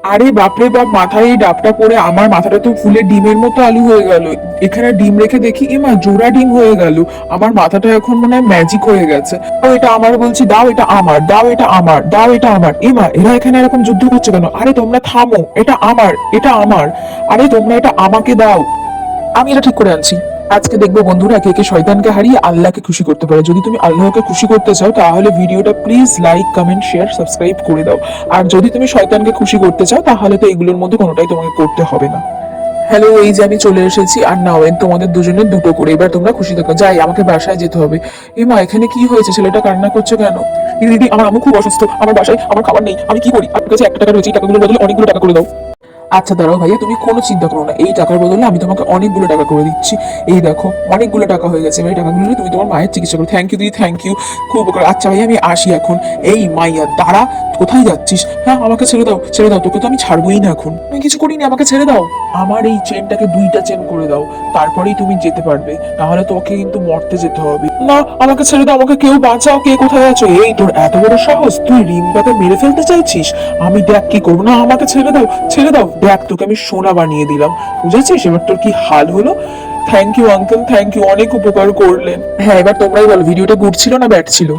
আরে বাপরে বাপ, মাথায় এই ডাবটা পরে আমার মাথাটা তো ফুলে ডিমের মতো আলু হয়ে গেল। এখানে ডিম রেখে দেখি এমা জোড়া ডিম হয়ে গেল। আমার মাথাটা এখন মনে হয় ম্যাজিক হয়ে গেছে। দাও এটা আমার বলছি, দাও এটা আমার, দাও এটা আমার, দাও এটা আমার। এমা এরা এখানে এরকম যুদ্ধ করছে কেন? আরে তোমরা থামো, এটা আমার, এটা আমার। আরে তোমরা এটা আমাকে দাও, আমি এটা ঠিক করে আনছি। আজকে দেখবো বন্ধুরা কে কে শয়তানকে হারিয়ে আল্লাহকে খুশি করতে পারে। যদি তুমি আল্লাহকে খুশি করতে চাও তাহলে ভিডিওটা please like comment share subscribe করে দাও। আর যদি তুমি শয়তানকে খুশি করতে চাও তাহলে তো এগুলোর মধ্যে কোনোটাই তোমাকে করতে হবে না। হ্যালো, এই যে আমি চলে এসেছি। আর নাও তোমাদের দুজনের দুটো করে, এবার তোমরা খুশি থাকো। যাই, আমাকে বাসায় যেতে হবে। এ মা, এখানে কি হয়েছে? ছেলেটা কান্না করছে কেন? দিদি, আমার আম্মু খুব অসুস্থ, আমার বাসায় আমার খাবার নেই, আমি কি করি? আপনার কাছে 1 টাকা রয়েছে, এই টাকাগুলোর বদলে অনেকগুলো টাকা করে দাও। আচ্ছা দাঁড়াও ভাইয়া, তুমি কোনো চিন্তা করো না, এই টাকার বদলে আমি তোমাকে অনেকগুলো টাকা করে দিচ্ছি। এই দেখো অনেকগুলো টাকা হয়ে গেছে। এবার এই টাকাগুলো নিয়ে তুমি তোমার মায়ের চিকিৎসা করো। থ্যাংক ইউ দিদি, থ্যাংক ইউ, খুব উপকার। আচ্ছা ভাইয়া আমি আসি এখন। এই মাইয়া দাঁড়া, কোথায় যাচ্ছিস? হ্যাঁ আমাকে ছেড়ে দাও, ছেড়ে দাও, তোকে তো আমি ছাড়বোই না এখন। আমি কিছু করিনি, আমাকে ছেড়ে দাও। আমার এই চেনটাকে 2টা চেন করে দাও, তারপরেই তুমি যেতে পারবে, নাহলে তোমাকে কিন্তু মরতে যেতে হবে। না, আমাকে ছেড়ে দাও, আমাকে কেউ বাঁচাও, কে কোথায় আছো? এই তোর এত বড় সাহস, তুই রিম্পাকে মেরে ফেলতে চাইছিস? আমি দেখ কি করবো। না, আমাকে ছেড়ে দাও, ছেড়ে দাও। দেখ তোকে আমি সোনা বানিয়ে দিলাম, বুঝেছিস? এবার তোর কি হাল হলো। Thank you uncle, thank you, অনেক উপকার করলেন। হ্যাঁ এবার তোমরাই বলো, ভিডিওটা গুড ছিল না ব্যাড ছিল?